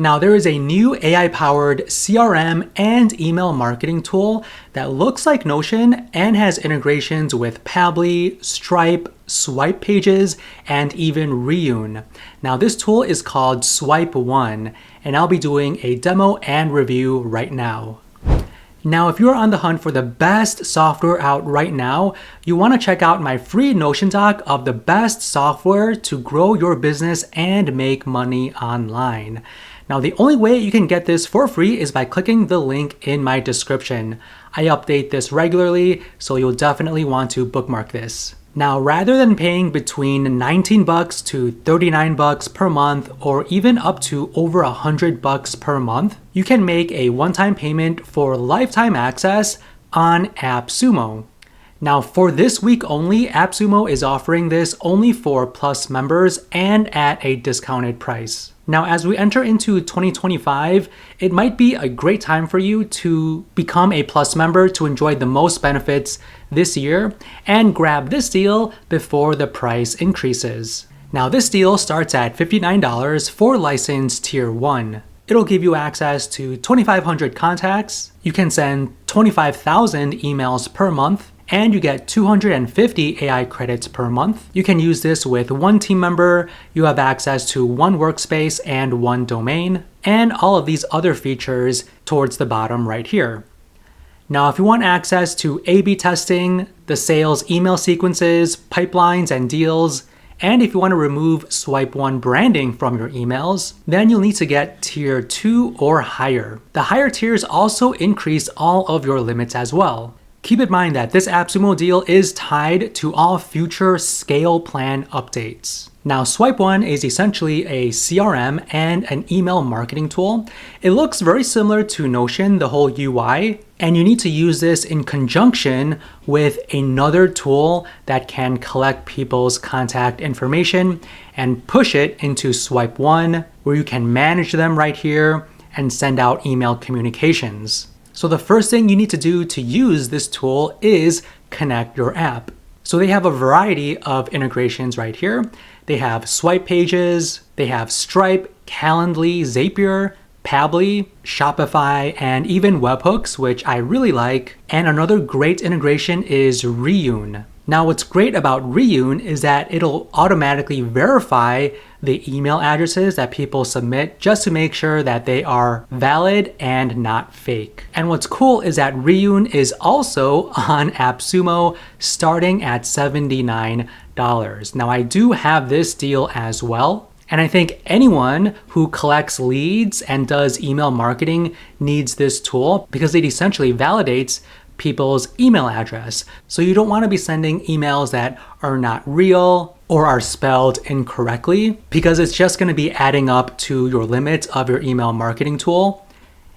Now, there is a new AI-powered CRM and email marketing tool that looks like Notion and has integrations with Pabbly, Stripe, Swipe Pages, and even Reoon. Now, this tool is called Swipe One, and I'll be doing a demo and review right now. Now, if you're on the hunt for the best software out right now, you want to check out my free Notion doc of the best software to grow your business and make money online. Now, the only way you can get this for free is by clicking the link in my description. I update this regularly, so you'll definitely want to bookmark this. Now, rather than paying between $19 to $39 per month, or even up to over $100 per month, you can make a one-time payment for lifetime access on AppSumo. Now, for this week only, AppSumo is offering this only for Plus members and at a discounted price. Now, as we enter into 2025, it might be a great time for you to become a Plus member to enjoy the most benefits this year and grab this deal before the price increases. Now, this deal starts at $59 for license tier 1. It'll give you access to 2,500 contacts. You can send 25,000 emails per month, and you get 250 AI credits per month. You can use this with one team member. You have access to one workspace and one domain, and all of these other features towards the bottom right here. Now, if you want access to A/B testing, the sales email sequences, pipelines, and deals, and if you want to remove Swipe One branding from your emails, then you'll need to get tier 2 or higher. The higher tiers also increase all of your limits as well. Keep in mind that this AppSumo deal is tied to all future scale plan updates. Now, Swipe One is essentially a CRM and an email marketing tool. It looks very similar to Notion, the whole UI, and you need to use this in conjunction with another tool that can collect people's contact information and push it into Swipe One, where you can manage them right here and send out email communications. So the first thing you need to do to use this tool is connect your app. So they have a variety of integrations right here. They have Swipe Pages, they have Stripe, Calendly, Zapier, Pabbly, Shopify, and even webhooks, which I really like. And another great integration is Reoon. Now, what's great about Reoon is that it'll automatically verify the email addresses that people submit just to make sure that they are valid and not fake. And what's cool is that Reoon is also on AppSumo starting at $79. Now, I do have this deal as well. And I think anyone who collects leads and does email marketing needs this tool because it essentially validates people's email address. So you don't want to be sending emails that are not real or are spelled incorrectly, because it's just going to be adding up to your limits of your email marketing tool,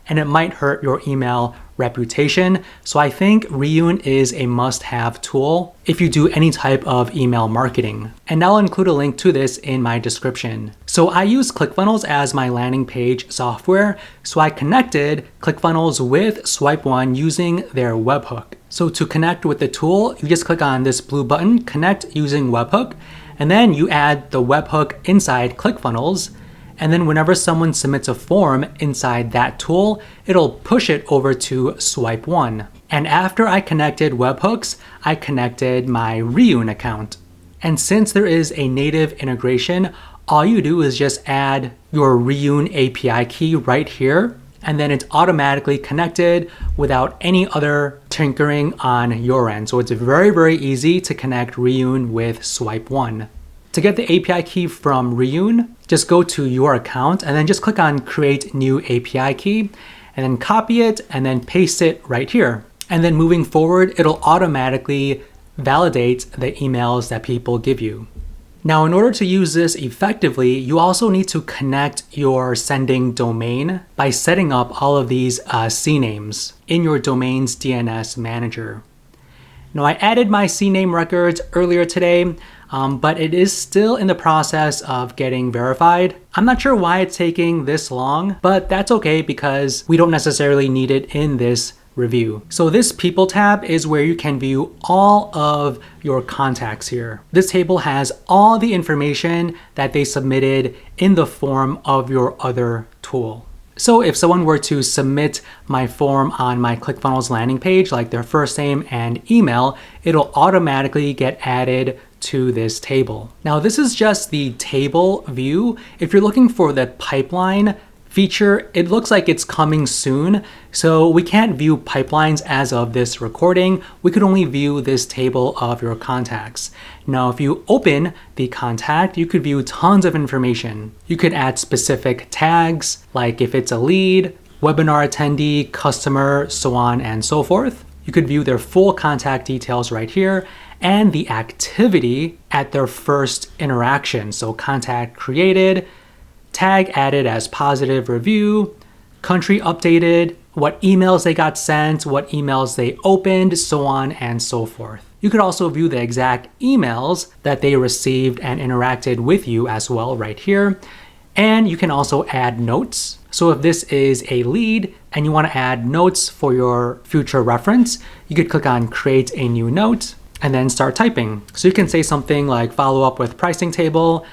and it might hurt your email reputation. So I think Reoon is a must-have tool if you do any type of email marketing. And I'll include a link to this in my description. So I use ClickFunnels as my landing page software. So I connected ClickFunnels with Swipe One using their webhook. So to connect with the tool, you just click on this blue button, connect using webhook, and then you add the webhook inside ClickFunnels. And then whenever someone submits a form inside that tool, it'll push it over to Swipe One. And after I connected webhooks, I connected my Reoon account. And since there is a native integration, all you do is just add your Reoon API key right here, and then it's automatically connected without any other tinkering on your end. So it's very, very easy to connect Reoon with Swipe One. To get the API key from Reoon, just go to your account and then just click on Create New API Key, and then copy it and then paste it right here. And then moving forward, it'll automatically validate the emails that people give you. Now, in order to use this effectively, you also need to connect your sending domain by setting up all of these CNAMEs in your domain's DNS manager. Now, I added my CNAME records earlier today, but it is still in the process of getting verified. I'm not sure why it's taking this long, but that's okay because we don't necessarily need it in this review. So this People tab is where you can view all of your contacts here. This table has all the information that they submitted in the form of your other tool. So if someone were to submit my form on my ClickFunnels landing page, like their first name and email, it'll automatically get added to this table. Now this is just the table view. If you're looking for the pipeline feature, it looks like it's coming soon. So we can't view pipelines as of this recording. We could only view this table of your contacts. Now, if you open the contact, you could view tons of information. You could add specific tags, like if it's a lead, webinar attendee, customer, so on and so forth. You could view their full contact details right here and the activity at their first interaction. So contact created, tag added as positive review, country updated, what emails they got sent, what emails they opened, so on and so forth. You could also view the exact emails that they received and interacted with you as well right here. And you can also add notes. So if this is a lead and you want to add notes for your future reference, you could click on create a new note and then start typing. So you can say something like follow up with pricing table,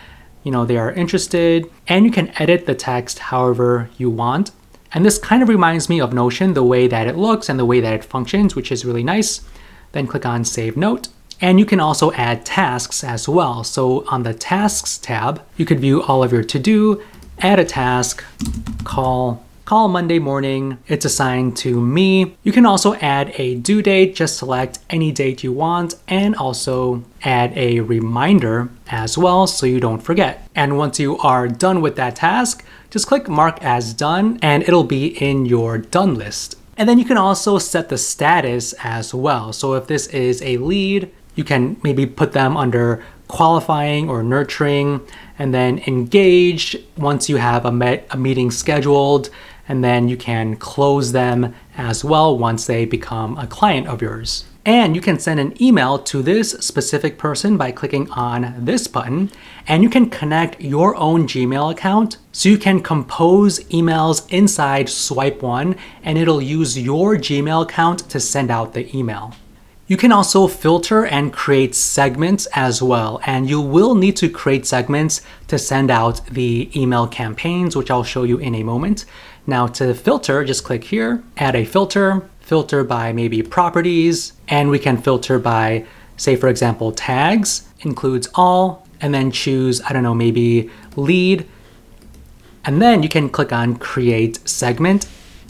they are interested, and you can edit the text however you want. And this kind of reminds me of Notion, the way that it looks and the way that it functions, which is really nice. Then click on Save Note. And you can also add tasks as well. So on the Tasks tab, you could view all of your to-do, add a task, call Monday morning. It's assigned to me. You can also add a due date, just select any date you want, and also add a reminder as well so you don't forget. And once you are done with that task, just click Mark as Done and it'll be in your done list. And then you can also set the status as well. So if this is a lead, you can maybe put them under qualifying or nurturing, and then engaged once you have a meeting scheduled, and then you can close them as well once they become a client of yours. And you can send an email to this specific person by clicking on this button, and you can connect your own Gmail account. So you can compose emails inside Swipe One, and it'll use your Gmail account to send out the email. You can also filter and create segments as well, and you will need to create segments to send out the email campaigns, which I'll show you in a moment. Now to filter, just click here, add a filter by maybe properties, and we can filter by, say for example, tags, includes all, and then choose, maybe lead. And then you can click on create segment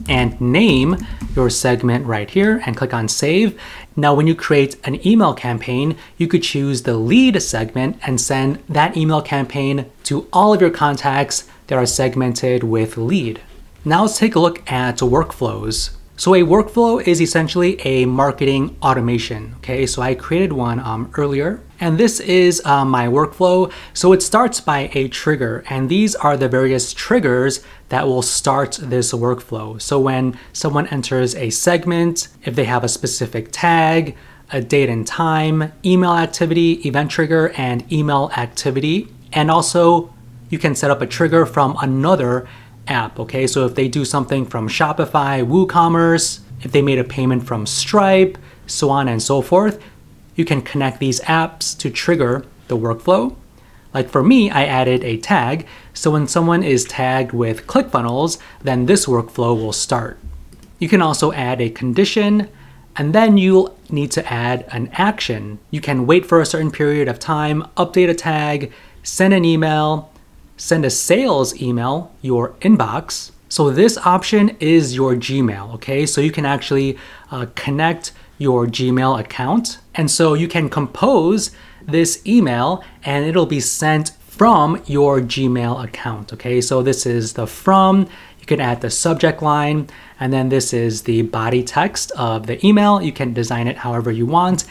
and name your segment right here and click on save. Now, when you create an email campaign, you could choose the lead segment and send that email campaign to all of your contacts that are segmented with lead. Now let's take a look at workflows. So a workflow is essentially a marketing automation. Okay, so I created one earlier, and this is my workflow. So it starts by a trigger, and these are the various triggers that will start this workflow. So when someone enters a segment, if they have a specific tag, a date and time, email activity, event trigger, and email activity, and also you can set up a trigger from another app. Okay, so if they do something from Shopify, WooCommerce, if they made a payment from Stripe, so on and so forth, you can connect these apps to trigger the workflow. Like for me, I added a tag. So when someone is tagged with ClickFunnels, then this workflow will start. You can also add a condition, and then you'll need to add an action. You can wait for a certain period of time, update a tag, send an email, send a sales email, your inbox. So this option is your Gmail, okay? So you can actually connect your Gmail account. And so you can compose this email and it'll be sent from your Gmail account, okay? So this is the from, you can add the subject line, and then this is the body text of the email. You can design it however you want.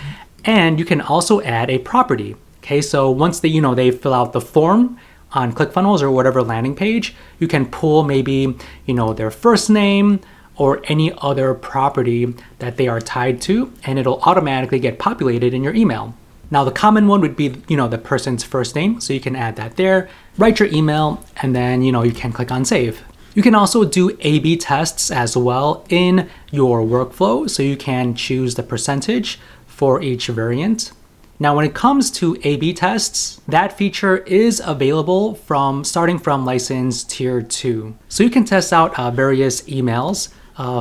And you can also add a property, okay? So once they fill out the form on ClickFunnels or whatever landing page, you can pull maybe, their first name or any other property that they are tied to, and it'll automatically get populated in your email. Now, the common one would be, the person's first name. So you can add that there, write your email, and then, you can click on save. You can also do A/B tests as well in your workflow. So you can choose the percentage for each variant. Now, when it comes to A/B tests, that feature is available starting from license tier 2. So you can test out various emails,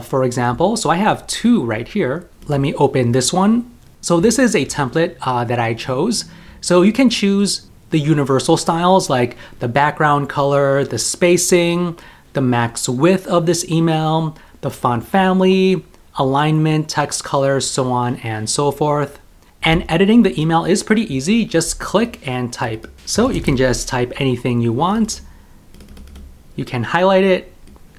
for example. So I have 2 right here. Let me open this one. So this is a template that I chose. So you can choose the universal styles like the background color, the spacing, the max width of this email, the font family, alignment, text color, so on and so forth. And editing the email is pretty easy. Just click and type. So you can just type anything you want. You can highlight it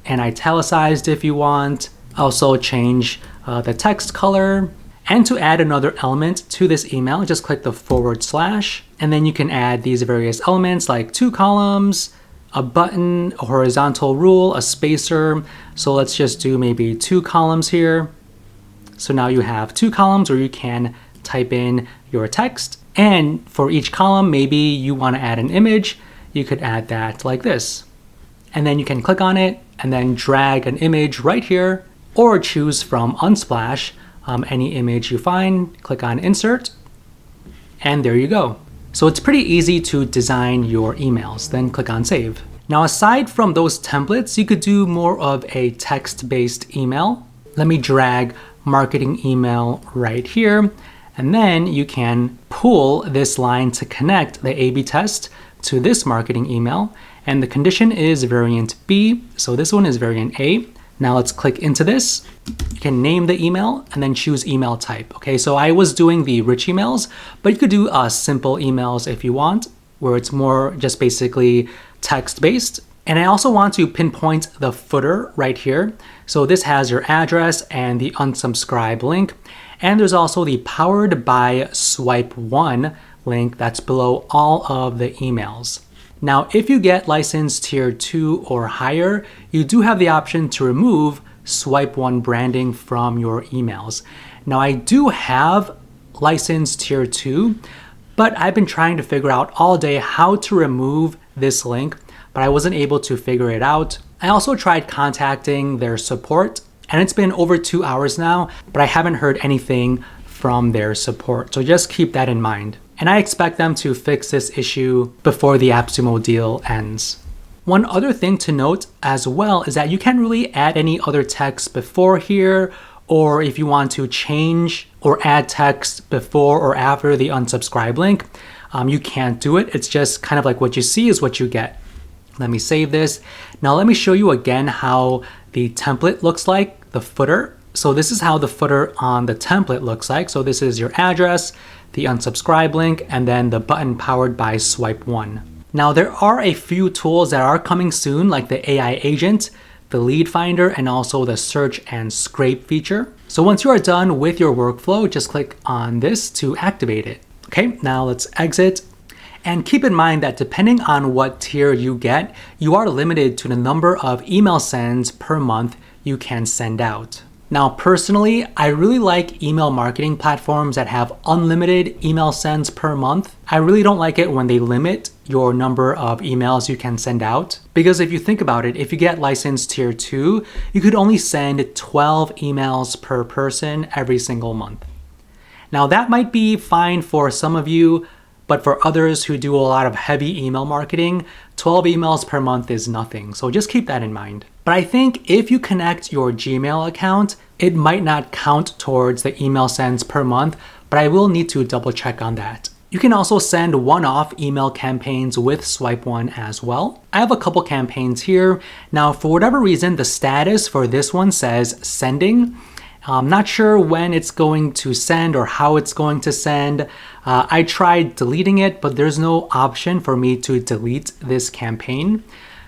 and italicized if you want. Also change the text color. And to add another element to this email, just click the /, and then you can add these various elements like 2 columns, a button, a horizontal rule, a spacer. So let's just do maybe 2 columns here. So now you have 2 columns where you can type in your text. And for each column, maybe you want to add an image. You could add that like this. And then you can click on it and then drag an image right here, or choose from Unsplash any image you find, click on insert, and there you go. So it's pretty easy to design your emails, then click on save. Now, aside from those templates, you could do more of a text-based email. Let me drag marketing email right here, and then you can pull this line to connect the A/B test to this marketing email, and the condition is variant B, so this one is variant A. Now let's click into this. You can name the email and then choose email type. Okay, so I was doing the rich emails, but you could do simple emails if you want, where it's more just basically text-based. And I also want to pinpoint the footer right here. So this has your address and the unsubscribe link. And there's also the powered by swipe 1 link that's below all of the emails. Now, if you get license tier 2 or higher, you do have the option to remove swipe 1 branding from your emails. Now, I do have license tier 2, but I've been trying to figure out all day how to remove this link, but I wasn't able to figure it out. I also tried contacting their support, and it's been over 2 hours now, but I haven't heard anything from their support. So just keep that in mind. And I expect them to fix this issue before the AppSumo deal ends. One other thing to note as well is that you can't really add any other text before here, or if you want to change or add text before or after the unsubscribe link, you can't do it. It's just kind of like what you see is what you get. Let me save this. Now let me show you again how the template looks like, the footer. So this is how the footer on the template looks like. So this is your address, the unsubscribe link, and then the button powered by swipe 1. Now there are a few tools that are coming soon, like the AI agent, the lead finder, and also the search and scrape feature. So once you are done with your workflow, just click on this to activate it. Okay, now let's exit. And keep in mind that depending on what tier you get, you are limited to the number of email sends per month you can send out. Now, personally, I really like email marketing platforms that have unlimited email sends per month. I really don't like it when they limit your number of emails you can send out. Because if you think about it, if you get license tier 2, you could only send 12 emails per person every single month. Now, that might be fine for some of you, but for others who do a lot of heavy email marketing, 12 emails per month is nothing. So just keep that in mind. But I think if you connect your Gmail account, it might not count towards the email sends per month, but I will need to double check on that. You can also send one-off email campaigns with swipe 1 as well. I have a couple campaigns here. Now, for whatever reason, the status for this one says sending. I'm not sure when it's going to send or how it's going to send. I tried deleting it, but there's no option for me to delete this campaign.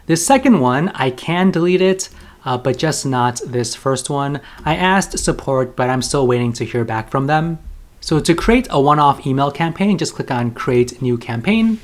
This second one, I can delete it, but just not this first one. I asked support, but I'm still waiting to hear back from them. So to create a one-off email campaign, just click on Create New Campaign.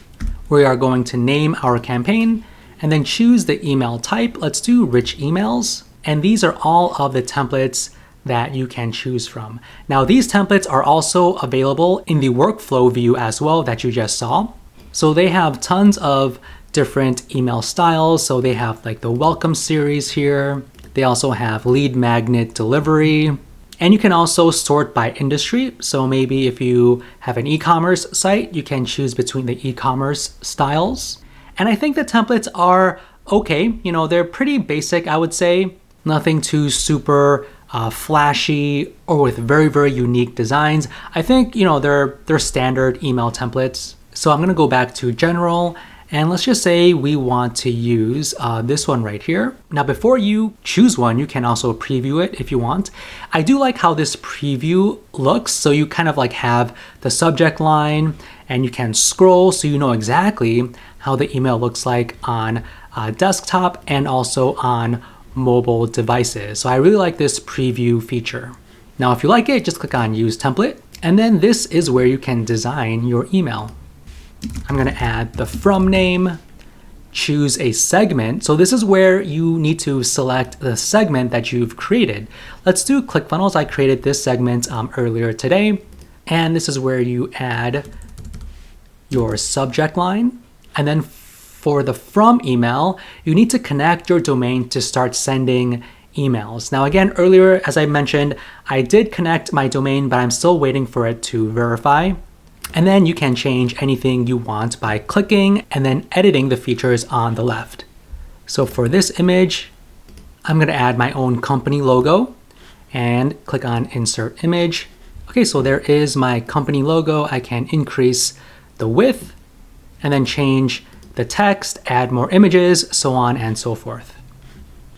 We are going to name our campaign and then choose the email type. Let's do rich emails. And these are all of the templates that you can choose from. Now, these templates are also available in the workflow view as well that you just saw. So they have tons of different email styles. So they have like the welcome series here. They also have lead magnet delivery. And you can also sort by industry. So maybe if you have an e-commerce site, you can choose between the e-commerce styles. And I think the templates are okay. You know, they're pretty basic, I would say. Nothing too super flashy or with very, very unique designs. I think, you know, they're standard email templates. So I'm gonna go back to general, and let's just say we want to use this one right here. Now, before you choose one, you can also preview it if you want. I do like how this preview looks. So you kind of like have the subject line and you can scroll so you know exactly how the email looks like on desktop and also on mobile devices. So I really like this preview feature. Now, if you like it, just click on Use Template. And then this is where you can design your email. I'm gonna add the from name, choose a segment. So this is where you need to select the segment that you've created. Let's do ClickFunnels. I created this segment earlier today. And this is where you add your subject line. And then for the from email, you need to connect your domain to start sending emails. Now again, earlier, as I mentioned, I did connect my domain, but I'm still waiting for it to verify. And then you can change anything you want by clicking and then editing the features on the left. So for this image, I'm gonna add my own company logo and click on Insert Image. Okay, so there is my company logo. I can increase the width and then change the text, add more images, so on and so forth.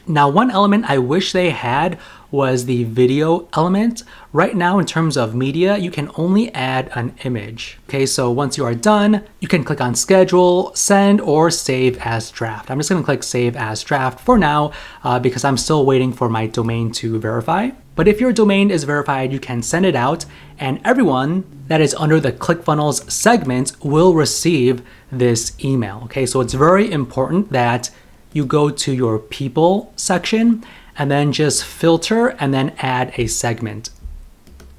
Now, one element I wish they had was the video element. Right now, in terms of media, you can only add an image. Okay, so once you are done, you can click on Schedule, Send, or Save as Draft. I'm just gonna click Save as Draft for now because I'm still waiting for my domain to verify. But if your domain is verified, you can send it out and everyone that is under the ClickFunnels segment will receive this email. Okay, so it's very important that you go to your people section and then just filter and then add a segment.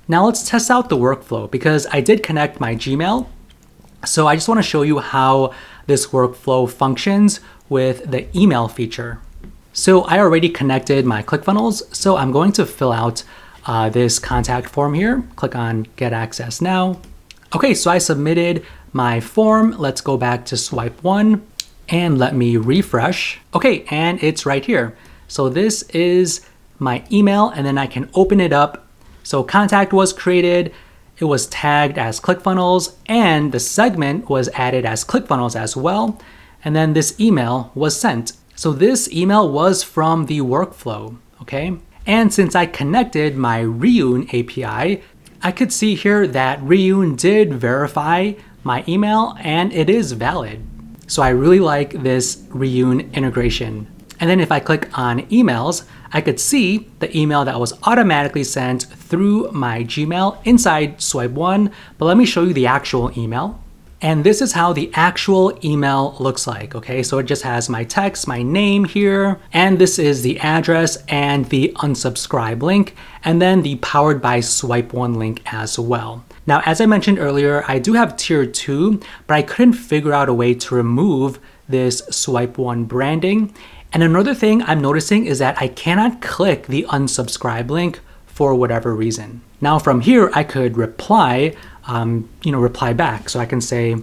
Now let's test out the workflow because I did connect my Gmail. So I just want to show you how this workflow functions with the email feature. So I already connected my ClickFunnels. So I'm going to fill out this contact form here. Click on Get Access Now. Okay, so I submitted my form. Let's go back to swipe 1 and let me refresh. Okay, and it's right here. So this is my email and then I can open it up. So contact was created, it was tagged as ClickFunnels, and the segment was added as ClickFunnels as well. And then this email was sent. So this email was from the workflow, okay? And since I connected my Reoon API, I could see here that Reoon did verify my email and it is valid. So I really like this Reoon integration. And then if I click on emails, I could see the email that was automatically sent through my Gmail inside swipe 1, but let me show you the actual email. And this is how the actual email looks like, okay? So it just has my text, my name here, and this is the address and the unsubscribe link, and then the powered by swipe 1 link as well. Now, as I mentioned earlier, I do have tier 2, but I couldn't figure out a way to remove this swipe 1 branding. And another thing I'm noticing is that I cannot click the unsubscribe link for whatever reason. Now from here, I could reply, reply back. So I can say,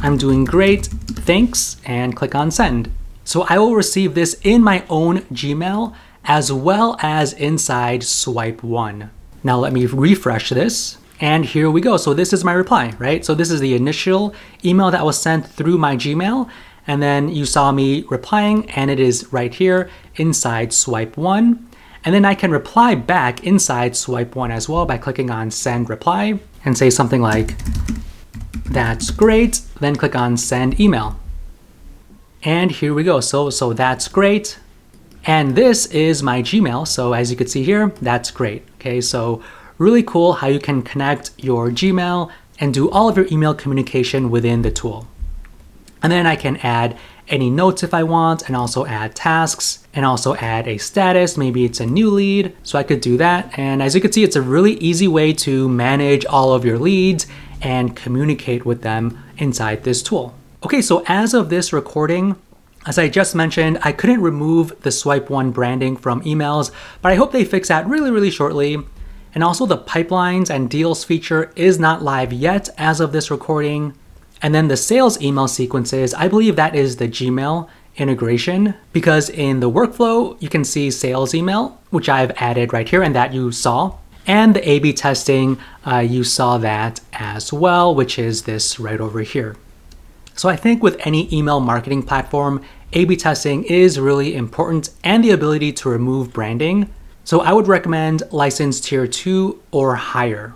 I'm doing great, thanks, and click on send. So I will receive this in my own Gmail as well as inside swipe 1. Now let me refresh this. And here we go. So this is my reply, right? So this is the initial email that was sent through my Gmail. And then you saw me replying and it is right here inside swipe 1. And then I can reply back inside swipe 1 as well by clicking on send reply and say something like, that's great. Then click on send email. And here we go. So that's great. And this is my Gmail. So as you can see here, that's great. Okay, so really cool how you can connect your Gmail and do all of your email communication within the tool. And then I can add any notes if I want, and also add tasks, and also add a status. Maybe it's a new lead, so I could do that. And as you can see, it's a really easy way to manage all of your leads and communicate with them inside this tool. Okay, so as of this recording, as I just mentioned, I couldn't remove the swipe 1 branding from emails, but I hope they fix that really, really shortly. And also the pipelines and deals feature is not live yet as of this recording. And then the sales email sequences, I believe that is the Gmail integration, because in the workflow, you can see sales email, which I've added right here and that you saw. And the A/B testing, you saw that as well, which is this right over here. So I think with any email marketing platform, A/B testing is really important and the ability to remove branding. So I would recommend license tier 2 or higher.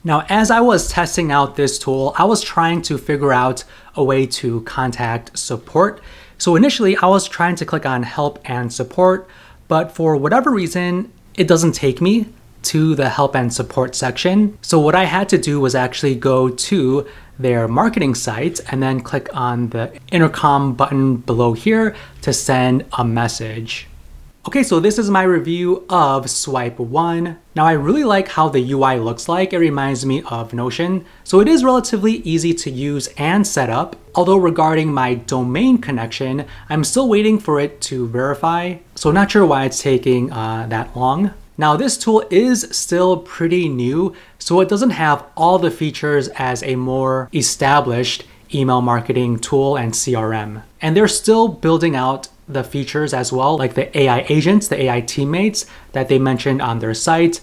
Now, as I was testing out this tool, I was trying to figure out a way to contact support. So initially I was trying to click on help and support, but for whatever reason, it doesn't take me to the help and support section. So what I had to do was actually go to their marketing site and then click on the intercom button below here to send a message. Okay, so this is my review of Swipe 1. Now I really like how the UI looks like. It reminds me of Notion. So it is relatively easy to use and set up. Although regarding my domain connection, I'm still waiting for it to verify. So not sure why it's taking that long. Now this tool is still pretty new, so it doesn't have all the features as a more established email marketing tool and CRM. And they're still building out the features as well, like the AI agents, the AI teammates that they mentioned on their site.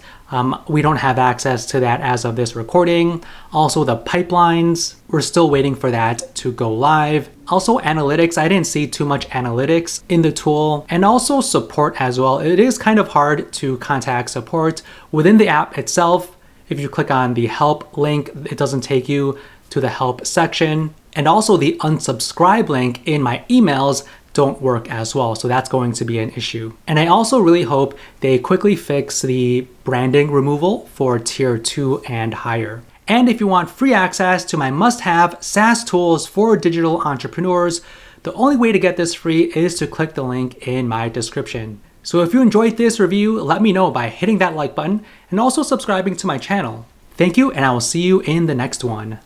We don't have access to that as of this recording. Also the pipelines, we're still waiting for that to go live. Also analytics, I didn't see too much analytics in the tool. And also support as well. It is kind of hard to contact support within the app itself. If you click on the help link, it doesn't take you to the help section. And also the unsubscribe link in my emails don't work as well. So that's going to be an issue. And I also really hope they quickly fix the branding removal for tier 2 and higher. And if you want free access to my must-have SaaS tools for digital entrepreneurs, the only way to get this free is to click the link in my description. So if you enjoyed this review, let me know by hitting that like button and also subscribing to my channel. Thank you, and I will see you in the next one.